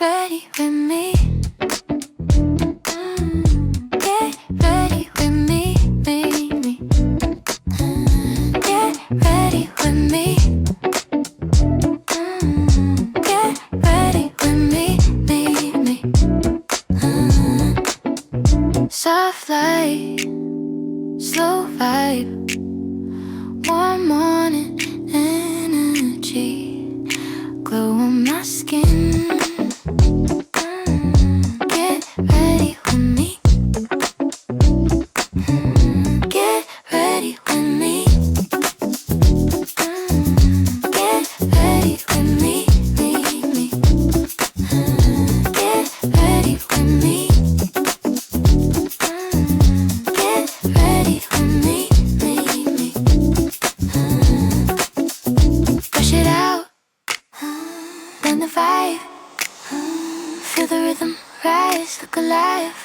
ready with me. Get ready with me, me. Get ready with me. Get ready with me, me. Soft light, slow vibe, warm morning energy, glow on my skin. Get ready with me. Get ready with me. Get ready with me, me. Get ready with me. Get ready with me, me. Push it out, learn the vibe, feel the rhythm rise, look alive.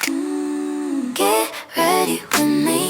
Get ready with me.